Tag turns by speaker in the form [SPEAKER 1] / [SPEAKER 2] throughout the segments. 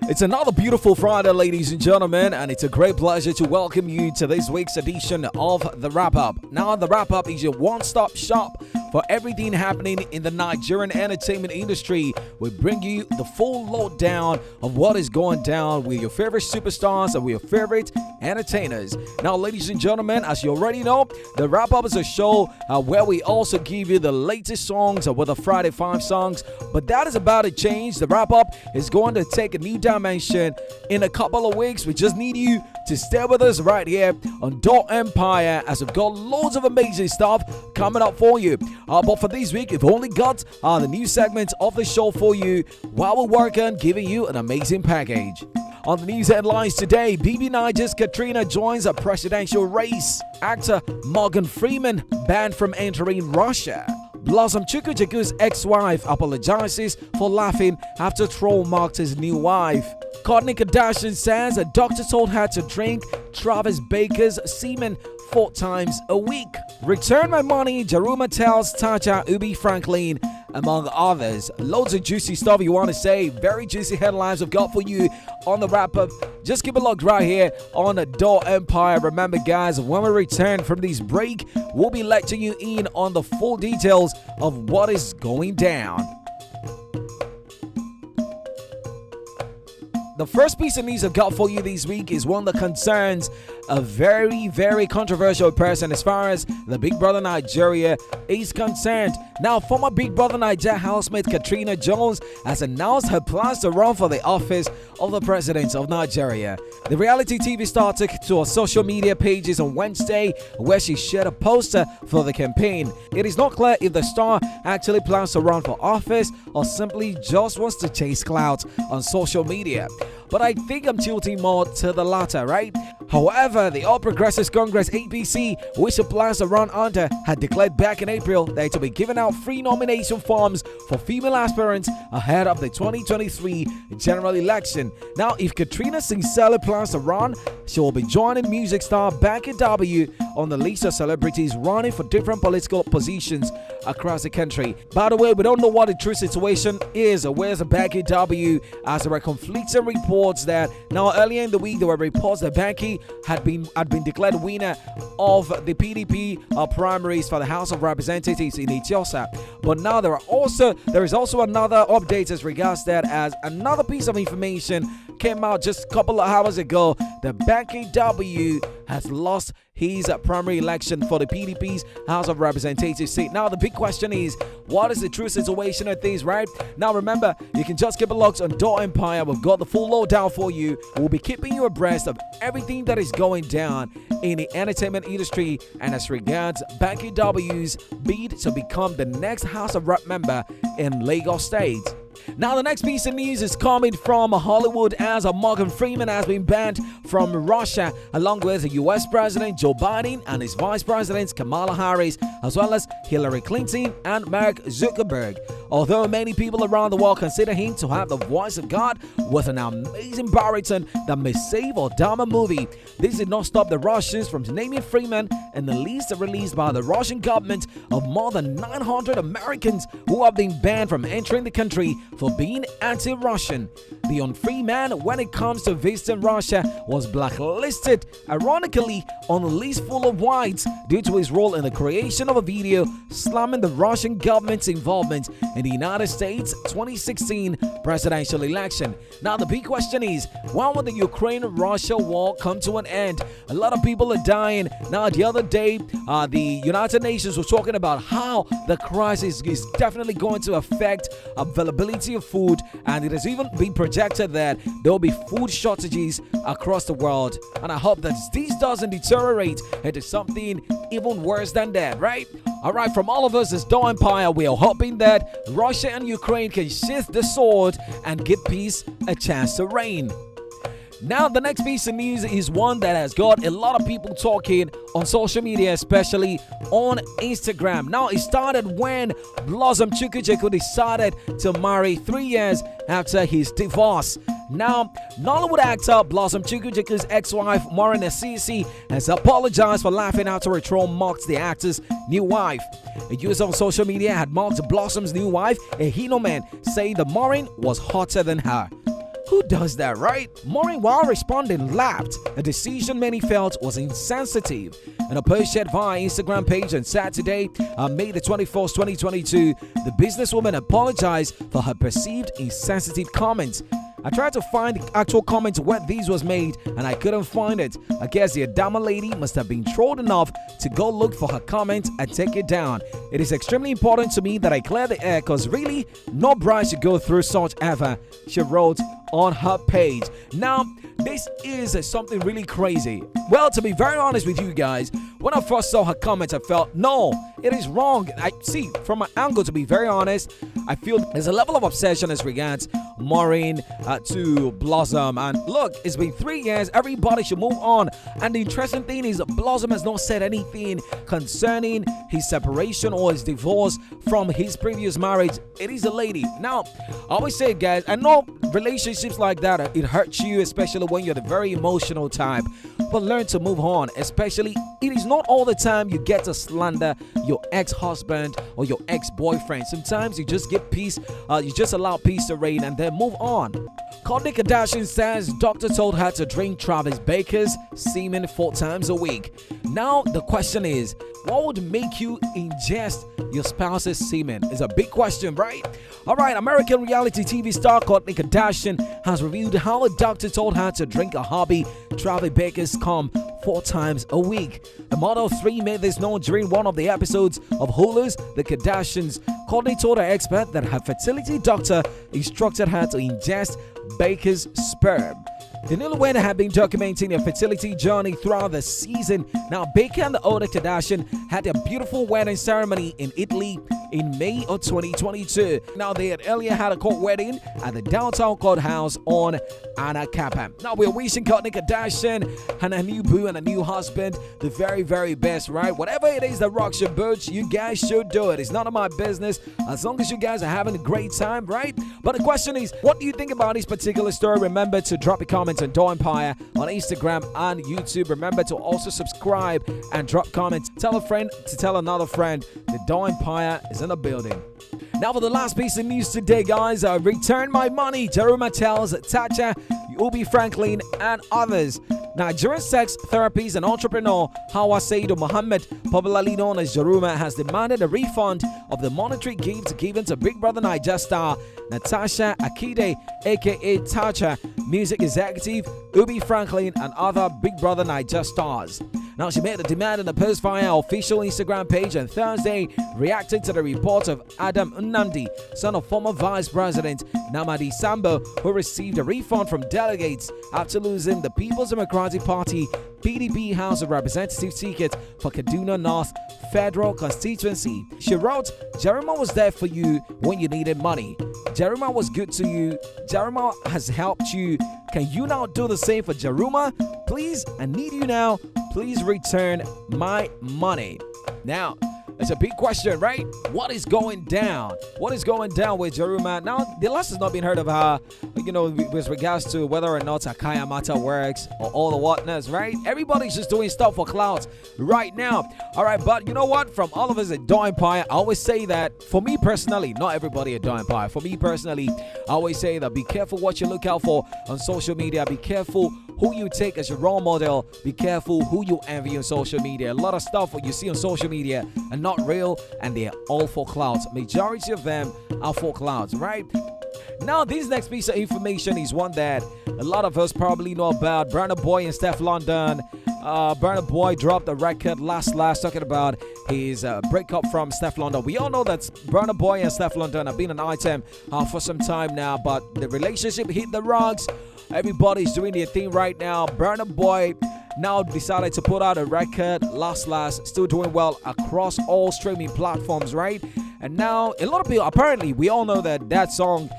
[SPEAKER 1] It's another beautiful Friday, ladies and gentlemen, and it's a great pleasure to welcome you to this week's edition of The Wrap-Up. Now, The Wrap-Up is your one-stop shop for everything happening in the Nigerian entertainment industry. We bring you the full lowdown of what is going down with your favorite superstars and with your favorite entertainers. Now, ladies and gentlemen, as you already know, The Wrap-Up is a show where we also give you the latest songs with the Friday 5 songs, but that is about to change. The Wrap-Up is going to take a new dimension in a couple of weeks. We just need you to stay with us right here on Daw Empire, as we've got loads of amazing stuff coming up for you. But for this week, we've only got the new segments of the show for you while we're working, giving you an amazing package. On the news headlines today, BB Niger's Ka3na joins a presidential race. Actor Morgan Freeman banned from entering Russia. Blossom Chukwucheku's ex-wife apologizes for laughing after troll mocked his new wife. Kourtney Kardashian says a doctor told her to drink Travis Baker's semen 4 times a week. Return my money, Jaruma tells Tacha Ubi Franklin, among others. Loads of juicy stuff you want to say. Very juicy headlines we've got for you on the wrap-up. Just keep it locked right here on the Daw Empire. Remember, guys, when we return from this break, we'll be letting you in on the full details of what is going down. The first piece of news I've got for you this week is one that concerns a very, very controversial person as far as the Big Brother Nigeria is concerned. Now, former Big Brother Nigeria housemate Ka3na Jones has announced her plans to run for the office of the President of Nigeria. The reality TV star took to her social media pages on Wednesday, where she shared a poster for the campaign. It is not clear if the star actually plans to run for office or simply just wants to chase clout on social media. But I think I'm tilting more to the latter, right? However, the All Progressives Congress APC, which she plans to run under, had declared back in April that it will be giving out free nomination forms for female aspirants ahead of the 2023 general election. Now, if Ka3na sincerely plans to run, she will be joining music star Banky W on the list of celebrities running for different political positions across the country. By the way, we don't know what the true situation is or where's Banky W, as there are conflicting reports that now earlier in the week there were reports that Banky had been declared winner of the PDP primaries for the House of Representatives in Ethiopia. But now there is also another update as regards that, as another piece of information came out just a couple of hours ago that Banky W has lost his primary election for the PDP's House of Representatives seat. Now, the big question is, what is the true situation of things, right? Now, remember, you can just keep it locked on Daw Empire. We've got the full lowdown for you. We'll be keeping you abreast of everything that is going down in the entertainment industry and as regards Banky W's bid to become the next House of Rep member in Lagos State. Now, the next piece of news is coming from Hollywood, as Morgan Freeman has been banned from Russia, along with the US President Joe Biden and his Vice President Kamala Harris, as well as Hillary Clinton and Mark Zuckerberg. Although many people around the world consider him to have the voice of God with an amazing baritone that may save or damn a movie, this did not stop the Russians from naming Freeman in the list released by the Russian government of more than 900 Americans who have been banned from entering the country for being anti-Russian. The unfree man, when it comes to visiting Russia, was blacklisted, ironically, on a list full of whites due to his role in the creation of a video slamming the Russian government's involvement in the United States 2016 presidential election. Now, the big question is, when will the Ukraine-Russia war come to an end? A lot of people are dying. Now, the other day, the United Nations was talking about how the crisis is definitely going to affect availability of food, and it has even been projected that there will be food shortages across the world. And I hope that this doesn't deteriorate into something even worse than that, right? Alright, from all of us as Daw Empire, we are hoping that Russia and Ukraine can sheath the sword and give peace a chance to reign. Now, the next piece of news is one that has got a lot of people talking on social media, especially on Instagram. Now, it started when Blossom Chukwucheku decided to marry 3 years after his divorce. Now, Nollywood actor Blossom Chukwucheku's ex-wife Maureen Assisi has apologized for laughing after a troll mocked the actor's new wife. A user on social media had mocked Blossom's new wife, a Hino man, saying that Maureen was hotter than her. Who does that, right? Maureen, while responding, laughed, a decision many felt was insensitive. In a post shared via Instagram page on Saturday, May the 24th, 2022, the businesswoman apologized for her perceived insensitive comments. I tried to find the actual comments where these was made and I couldn't find it. I guess the Adama lady must have been trolled enough to go look for her comment and take it down. It is extremely important to me that I clear the air because really, no bride should go through such ever, she wrote on her page. Now, this is something really crazy. Well, to be very honest with you guys, when I first saw her comments, I felt, no, it is wrong. I see, from my angle, to be very honest, I feel there's a level of obsession as regards Maureen to Blossom. And look, it's been 3 years. Everybody should move on. And the interesting thing is Blossom has not said anything concerning his separation or his divorce from his previous marriage. It is a lady. Now, I always say, guys, I know relationships like that, it hurts you, especially when you're the very emotional type. But learn to move on. Especially, it is not all the time you get to slander your ex-husband or your ex-boyfriend. Sometimes you just give peace, you just allow peace to reign and then move on. Kourtney Kardashian says doctor told her to drink Travis Baker's semen 4 times a week. Now the question is, what would make you ingest your spouse's semen? Is a big question, right? Alright, American reality TV star Kourtney Kardashian has revealed how a doctor told her to drink a hobby Travis Baker's cum 4 times a week. The mother of 3 made this known during one of the episodes of Hulu's The Kardashians. Kourtney told her expert that her fertility doctor instructed her to ingest Baker's sperm. The newlywed have been documenting their fertility journey throughout the season. Now, Baker and the older Kardashian had a beautiful wedding ceremony in Italy in May of 2022. Now, they had earlier had a court wedding at the downtown courthouse on Anna Kappa. Now, we're wishing Kourtney Kardashian and her new boo and her new husband the very, very best, right? Whatever it is that rocks your boat, you guys should do it. It's none of my business as long as you guys are having a great time, right? But the question is, what do you think about this particular story? Remember to drop a comment on Daw Empire on Instagram and YouTube. Remember to also subscribe and drop comments. Tell a friend to tell another friend the Daw Empire is in the building. Now for the last piece of news today, guys, return my money. Jaruma tells Tacha Ubi Franklin and others. Nigerian sex therapist and entrepreneur Hawa Saidu Muhammad, popularly known as Jaruma, has demanded a refund of the monetary gifts given to Big Brother Naija star Natasha Akide, aka Tacha, music executive Ubi Franklin, and other Big Brother Naija stars. Now, she made the demand in a post via her official Instagram page on Thursday, reacting to the report of Adam Nnamdi, son of former Vice President Namadi Sambo, who received a refund from delegates after losing the People's Democratic Party PDP House of Representatives ticket for Kaduna North Federal Constituency. She wrote, Jaruma was there for you when you needed money. Jaruma was good to you. Jaruma has helped you. Can you now do the same for Jaruma? Please, I need you now. Please return my money. Now, it's a big question, right? What is going down? What is going down with Jaruma? Now, the last has not been heard of her, with regards to whether or not her Kaya Mata works or all the whatnots, right? Everybody's just doing stuff for clout right now. All right, but you know what? From all of us at Daw Empire, I always say that for me personally, not everybody at Daw Empire, for me personally, I always say that be careful what you look out for on social media. Be careful who you take as your role model. Be careful who you envy on social media. A lot of stuff what you see on social media are not real, and they're all for clouds. Majority of them are for clouds, right? Now, this next piece of information is one that a lot of us probably know about. Burna Boy and Stefflon. Burna Boy dropped a record last talking about his breakup from Stefflon. We all know that Burna Boy and Stefflon have been an item for some time now, but the relationship hit the rocks. Everybody's doing their thing right now. Burna Boy now decided to put out a record last, still doing well across all streaming platforms, right? And now a lot of people, apparently we all know that song,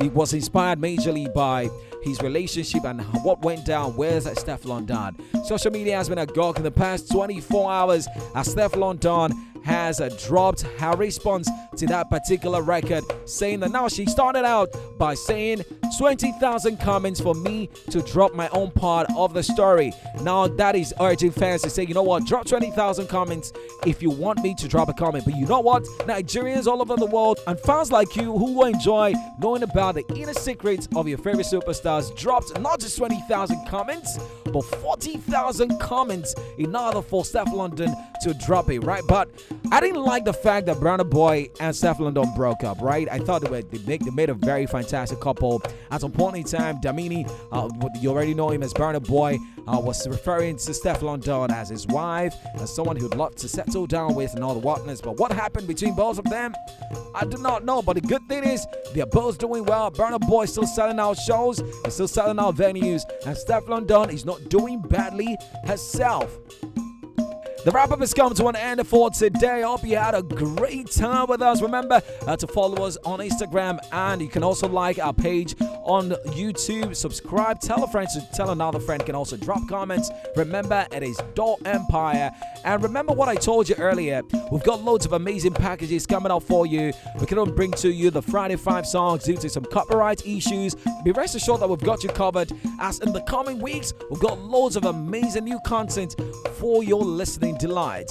[SPEAKER 1] it was inspired majorly by his relationship and what went down with Stefflon. Social media has been agog in the past 24 hours as Stefflon has dropped her response to that particular record, saying that now she started out by saying 20,000 comments for me to drop my own part of the story. Now that is urging fans to say, you know what, drop 20,000 comments if you want me to drop a comment. But you know what, Nigerians all over the world and fans like you who will enjoy knowing about the inner secrets of your favorite superstars dropped not just 20,000 comments but 40,000 comments in order for Stefflon to drop it, right? But I didn't like the fact that Burna Boy and Stefflon broke up, right? I thought they made a very fantastic couple. At some point in time, Damini, you already know him as Burna Boy, was referring to Stefflon as his wife, as someone he'd love to settle down with and all the whatnot. But what happened between both of them, I do not know. But the good thing is, they're both doing well. Burna Boy is still selling out shows, he's still selling out venues, and Stefflon is not doing badly herself. The wrap-up has come to an end for today. I hope you had a great time with us. Remember to follow us on Instagram, and you can also like our page on YouTube. Subscribe, tell a friend to tell another friend. Can also drop comments. Remember, it is Daw Empire. And remember what I told you earlier. We've got loads of amazing packages coming up for you. We couldn't bring to you the Friday 5 songs due to some copyright issues. Be rest assured that we've got you covered, as in the coming weeks, we've got loads of amazing new content for your listening delight.